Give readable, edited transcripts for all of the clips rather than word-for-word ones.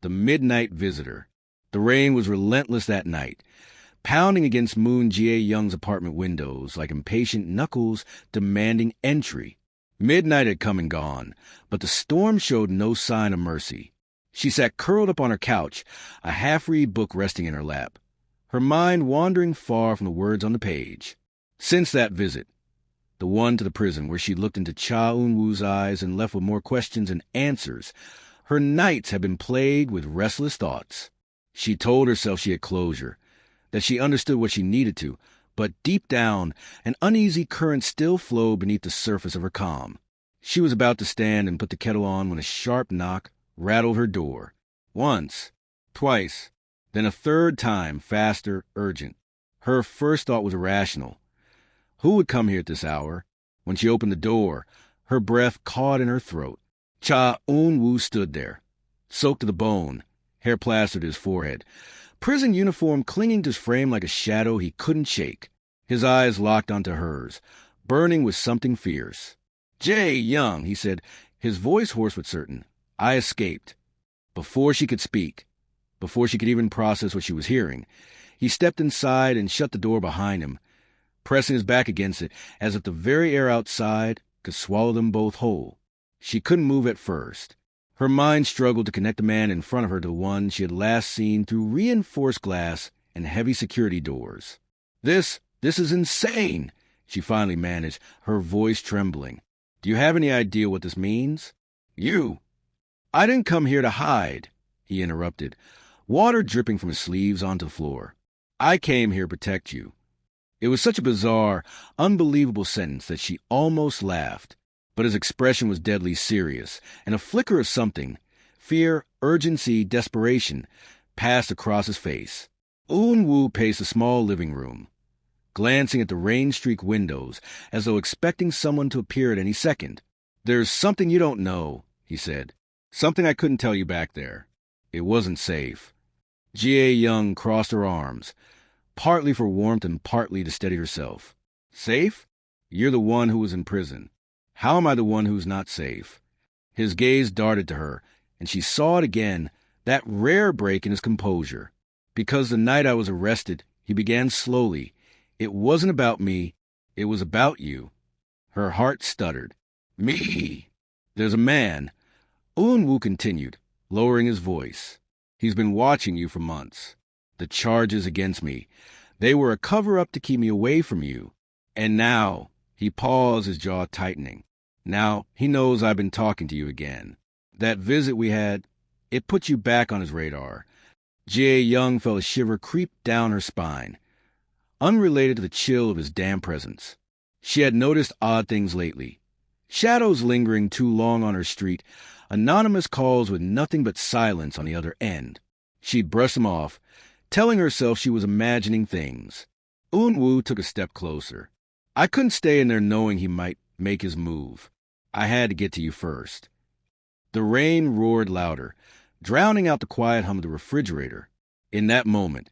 The midnight visitor. The rain was relentless that night, pounding against Moon Jae-young's apartment windows like impatient knuckles demanding entry. Midnight had come and gone, but the storm showed no sign of mercy. She sat curled up on her couch, a half-read book resting in her lap, her mind wandering far from the words on the page. Since that visit, the one to the prison where she looked into Cha Eun-woo's eyes and left with more questions than answers, her nights had been plagued with restless thoughts. She told herself she had closure, that she understood what she needed to, but deep down, an uneasy current still flowed beneath the surface of her calm. She was about to stand and put the kettle on when a sharp knock rattled her door. Once, twice, then a third time, faster, urgent. Her first thought was irrational. Who would come here at this hour? When she opened the door, her breath caught in her throat. Cha Eun-woo stood there, soaked to the bone, hair plastered to his forehead, prison uniform clinging to his frame like a shadow he couldn't shake. His eyes locked onto hers, burning with something fierce. "Jae-young," he said, his voice hoarse but certain. I escaped. Before she could speak, before she could even process what she was hearing, he stepped inside and shut the door behind him, pressing his back against it as if the very air outside could swallow them both whole. She couldn't move at first. Her mind struggled to connect the man in front of her to the one she had last seen through reinforced glass and heavy security doors. This is insane, she finally managed, her voice trembling. "Do you have any idea what this means?" "You." "I didn't come here to hide," he interrupted, water dripping from his sleeves onto the floor. "I came here to protect you." It was such a bizarre, unbelievable sentence that she almost laughed. But his expression was deadly serious, and a flicker of something, fear, urgency, desperation, passed across his face. Eun-woo paced the small living room, glancing at the rain-streaked windows as though expecting someone to appear at any second. "There's something you don't know," he said. "Something I couldn't tell you back there. It wasn't safe." Jae-young crossed her arms, partly for warmth and partly to steady herself. "Safe? You're the one who was in prison. How am I the one who's not safe?" His gaze darted to her, and she saw it again, that rare break in his composure. "Because the night I was arrested," he began slowly, "it wasn't about me, it was about you." Her heart stuttered. "Me?" "There's a man," Eun-woo continued, lowering his voice. "He's been watching you for months. The charges against me, they were a cover-up to keep me away from you. And now," he paused, his jaw tightening, "now he knows I've been talking to you again. That visit we had, it put you back on his radar." Jae-young felt a shiver creep down her spine, unrelated to the chill of his damp presence. She had noticed odd things lately. Shadows lingering too long on her street, anonymous calls with nothing but silence on the other end. She'd brushed them off, telling herself she was imagining things. Eun-woo took a step closer. "I couldn't stay in there knowing he might make his move. I had to get to you first." The rain roared louder, drowning out the quiet hum of the refrigerator. In that moment,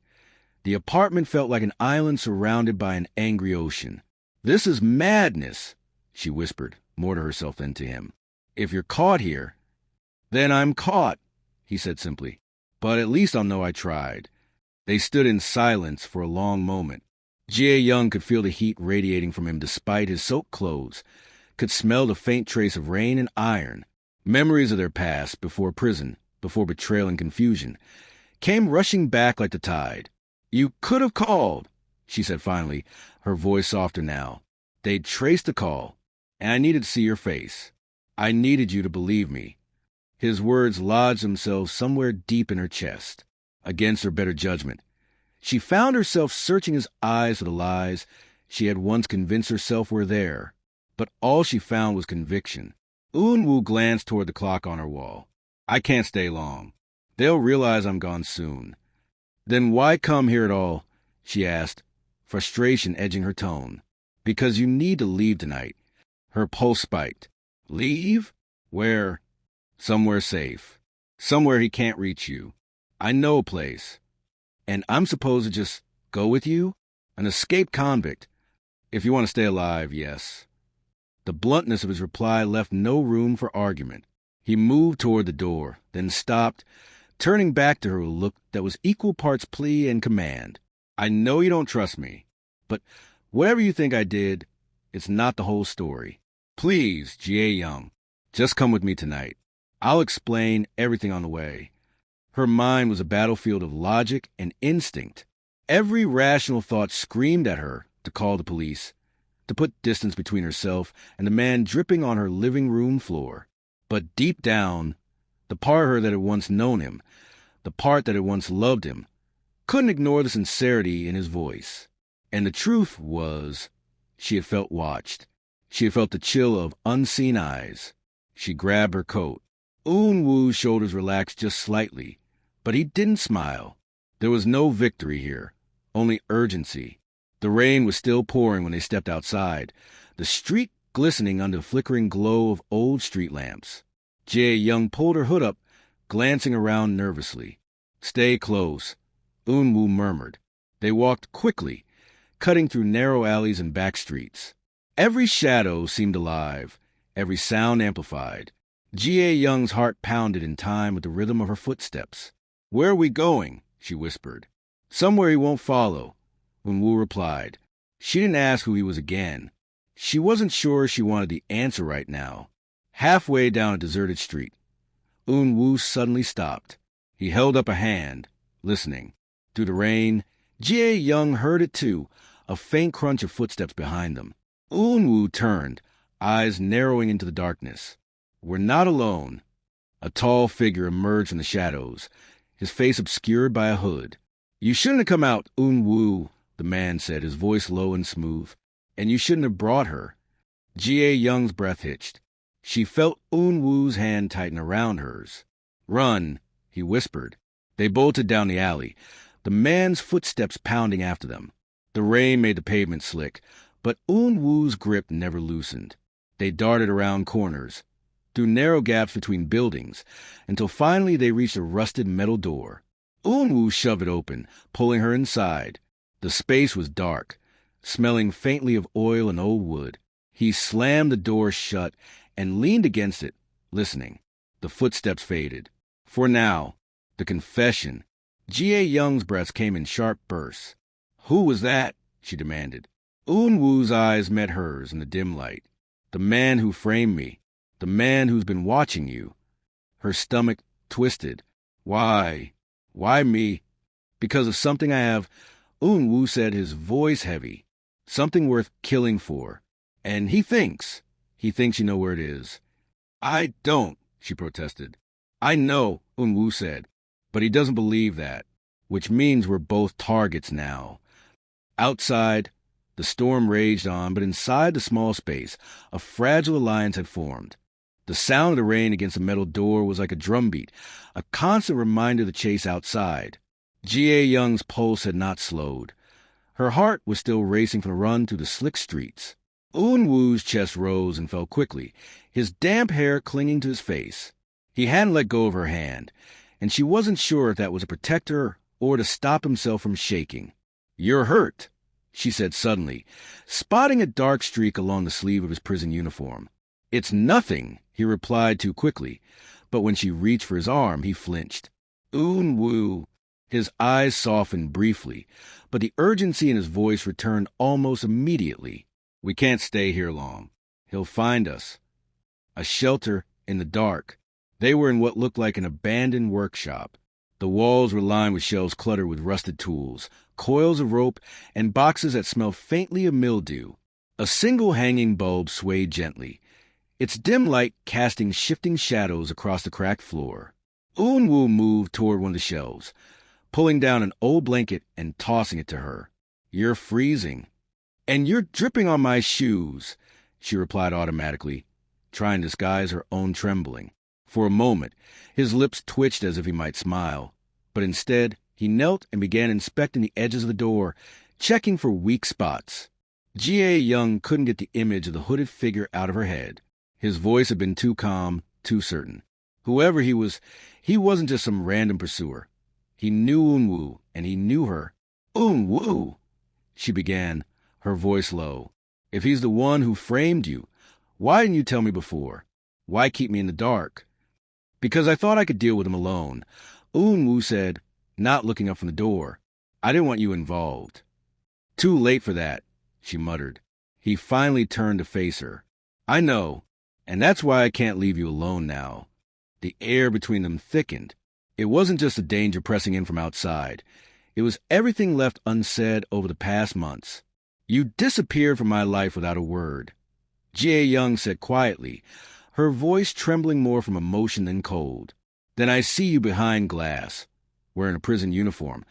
the apartment felt like an island surrounded by an angry ocean. "This is madness," she whispered, more to herself than to him. "If you're caught here—" "Then I'm caught," he said simply. "But at least I'll know I tried." They stood in silence for a long moment. Jae-young could feel the heat radiating from him despite his soaked clothes, could smell the faint trace of rain and iron. Memories of their past, before prison, before betrayal and confusion, came rushing back like the tide. "You could have called," she said finally, her voice softer now. "They'd traced the call, and I needed to see your face. I needed you to believe me." His words lodged themselves somewhere deep in her chest, against her better judgment. She found herself searching his eyes for the lies she had once convinced herself were there, but all she found was conviction. Eun-woo glanced toward the clock on her wall. "I can't stay long. They'll realize I'm gone soon." "Then why come here at all?" she asked, frustration edging her tone. "Because you need to leave tonight." Her pulse spiked. "Leave? Where?" "Somewhere safe. Somewhere he can't reach you. I know a place. And I'm supposed to just go with you? An escaped convict. If you want to stay alive, yes." The bluntness of his reply left no room for argument. He moved toward the door, then stopped, turning back to her with a look that was equal parts plea and command. I know you don't trust me, but whatever you think I did, it's not the whole story. Please, Jie Young, just come with me tonight. I'll explain everything on the way. Her mind was a battlefield of logic and instinct. Every rational thought screamed at her to call the police, to put distance between herself and the man dripping on her living room floor. But deep down, the part of her that had once known him, the part that had once loved him, couldn't ignore the sincerity in his voice. And the truth was, she had felt watched. She had felt the chill of unseen eyes. She grabbed her coat. Eun-woo's shoulders relaxed just slightly, but he didn't smile. There was no victory here, only urgency. The rain was still pouring when they stepped outside, the street glistening under the flickering glow of old street lamps. Jie Young pulled her hood up, glancing around nervously. Stay close, Eun-woo murmured. They walked quickly, cutting through narrow alleys and back streets. Every shadow seemed alive, every sound amplified. Jie Young's heart pounded in time with the rhythm of her footsteps. Where are we going? She whispered. Somewhere he won't follow, Eun-woo replied. She didn't ask who he was again. She wasn't sure she wanted the answer right now. Halfway down a deserted street, Eun-woo suddenly stopped. He held up a hand, listening. Through the rain, Jie Young heard it too, a faint crunch of footsteps behind them. Eun-woo turned, eyes narrowing into the darkness. We're not alone. A tall figure emerged from the shadows, his face obscured by a hood. You shouldn't have come out, Eun-woo, the man said, his voice low and smooth. And you shouldn't have brought her. Jie Young's breath hitched. She felt Eun-woo's hand tighten around hers. Run, he whispered. They bolted down the alley, the man's footsteps pounding after them. The rain made the pavement slick, but Eun-woo's grip never loosened. They darted around corners, through narrow gaps between buildings, until finally they reached a rusted metal door. Eun-woo shoved it open, pulling her inside. The space was dark, smelling faintly of oil and old wood. He slammed the door shut and leaned against it, listening. The footsteps faded. For now, the confession. Jie Young's breaths came in sharp bursts. Who was that? She demanded. Eun-woo's eyes met hers in the dim light. The man who framed me. The man who's been watching you. Her stomach twisted. Why? Why me? Because of something I have, Eun-woo said, his voice heavy. Something worth killing for. And he thinks you know where it is. I don't, she protested. I know, Eun-woo said, but he doesn't believe that, which means we're both targets now. Outside, the storm raged on, but inside the small space, a fragile alliance had formed. The sound of the rain against the metal door was like a drumbeat, a constant reminder of the chase outside. Jie Young's pulse had not slowed. Her heart was still racing from the run through the slick streets. Eun-woo's chest rose and fell quickly, his damp hair clinging to his face. He hadn't let go of her hand, and she wasn't sure if that was to protect her or to stop himself from shaking. You're hurt, she said suddenly, spotting a dark streak along the sleeve of his prison uniform. It's nothing, he replied too quickly, but when she reached for his arm, he flinched. Eun-woo. His eyes softened briefly, but the urgency in his voice returned almost immediately. We can't stay here long. He'll find us. A shelter in the dark. They were in what looked like an abandoned workshop. The walls were lined with shelves cluttered with rusted tools, coils of rope, and boxes that smelled faintly of mildew. A single hanging bulb swayed gently, its dim light casting shifting shadows across the cracked floor. Eun-woo moved toward one of the shelves, pulling down an old blanket and tossing it to her. You're freezing. And you're dripping on my shoes, she replied automatically, trying to disguise her own trembling. For a moment, his lips twitched as if he might smile, but instead he knelt and began inspecting the edges of the door, checking for weak spots. Jie Young couldn't get the image of the hooded figure out of her head. His voice had been too calm, too certain. Whoever he was, he wasn't just some random pursuer. He knew Eun-woo, and he knew her. Eun-woo, she began, her voice low. If he's the one who framed you, why didn't you tell me before? Why keep me in the dark? Because I thought I could deal with him alone. Eun-woo said, not looking up from the door. I didn't want you involved. Too late for that, she muttered. He finally turned to face her. I know, and that's why I can't leave you alone now. The air between them thickened. It wasn't just the danger pressing in from outside. It was everything left unsaid over the past months. You disappeared from my life without a word, Jae-young said quietly, her voice trembling more from emotion than cold. Then I see you behind glass, wearing a prison uniform,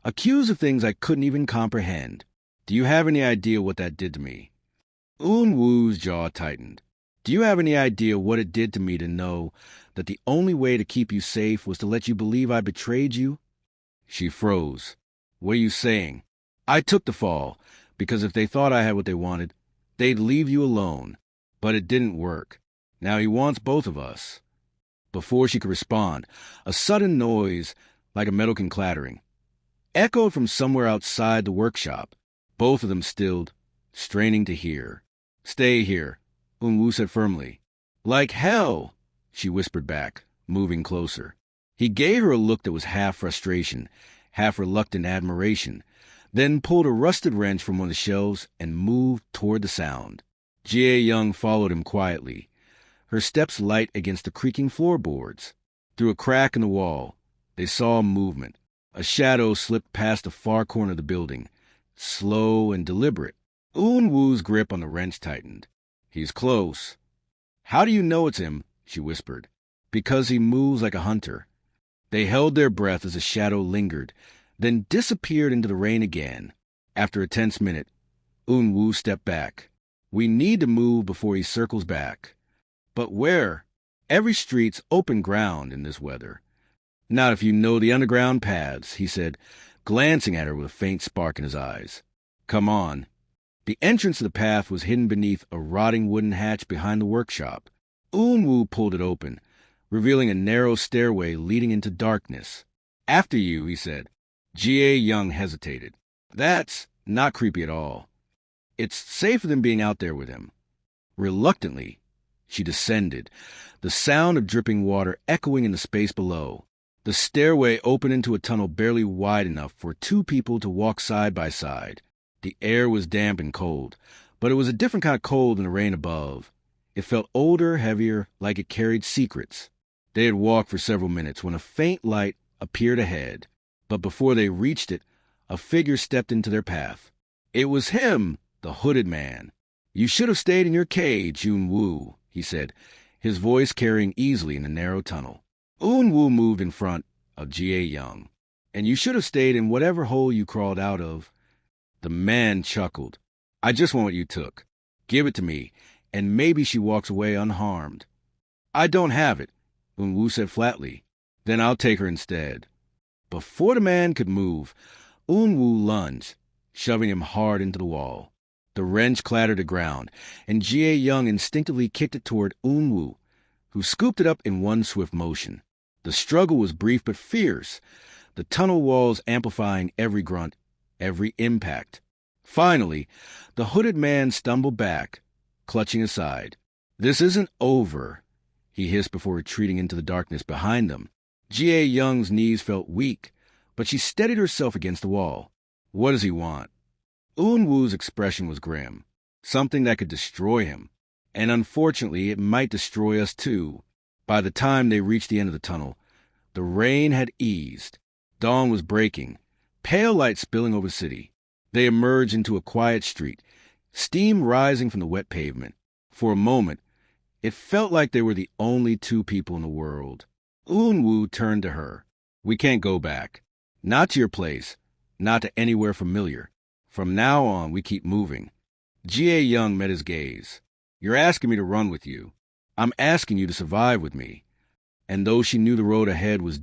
accused of things I couldn't even comprehend. Do you have any idea what that did to me? Eun-woo's jaw tightened. Do you have any idea what it did to me to know that the only way to keep you safe was to let you believe I betrayed you? She froze. What are you saying? I took the fall, because if they thought I had what they wanted, they'd leave you alone. But it didn't work. Now he wants both of us. Before she could respond, a sudden noise, like a metal clattering, echoed from somewhere outside the workshop. Both of them stilled, straining to hear. Stay here, Eun-woo said firmly. Like hell, she whispered back, moving closer. He gave her a look that was half frustration, half reluctant admiration, then pulled a rusted wrench from one of the shelves and moved toward the sound. Jae-young followed him quietly, her steps light against the creaking floorboards. Through a crack in the wall, they saw movement. A shadow slipped past the far corner of the building, slow and deliberate. Eun-woo's grip on the wrench tightened. He's close. How do you know it's him? She whispered. Because he moves like a hunter. They held their breath as the shadow lingered, then disappeared into the rain again. After a tense minute, Eun-woo stepped back. We need to move before he circles back. But where? Every street's open ground in this weather. Not if you know the underground paths, he said, glancing at her with a faint spark in his eyes. Come on. The entrance to the path was hidden beneath a rotting wooden hatch behind the workshop. Eun-woo pulled it open, revealing a narrow stairway leading into darkness. After you, he said. Jae-young hesitated. That's not creepy at all. It's safer than being out there with him. Reluctantly, she descended, the sound of dripping water echoing in the space below. The stairway opened into a tunnel barely wide enough for two people to walk side by side. The air was damp and cold, but it was a different kind of cold than the rain above. It felt older, heavier, like it carried secrets. They had walked for several minutes when a faint light appeared ahead, but before they reached it, a figure stepped into their path. It was him, the hooded man. You should have stayed in your cage, Eun-woo, he said, his voice carrying easily in the narrow tunnel. Eun-woo moved in front of Jae-young. And you should have stayed in whatever hole you crawled out of. The man chuckled. I just want what you took. Give it to me, and maybe she walks away unharmed. I don't have it, Eun-woo said flatly. Then I'll take her instead. Before the man could move, Eun-woo lunged, shoving him hard into the wall. The wrench clattered to ground, and Jae-young instinctively kicked it toward Eun-woo, who scooped it up in one swift motion. The struggle was brief but fierce, the tunnel walls amplifying every grunt, every impact. Finally, the hooded man stumbled back, clutching aside. This isn't over, he hissed before retreating into the darkness behind them. Jae-young's knees felt weak, but she steadied herself against the wall. What does he want? Eun-woo's expression was grim, something that could destroy him. And unfortunately, it might destroy us too. By the time they reached the end of the tunnel, the rain had eased. Dawn was breaking, pale light spilling over the city. They emerged into a quiet street, steam rising from the wet pavement. For a moment, it felt like they were the only two people in the world. Eun-woo turned to her. We can't go back. Not to your place, not to anywhere familiar. From now on, we keep moving. Jae-young met his gaze. You're asking me to run with you. I'm asking you to survive with me. And though she knew the road ahead was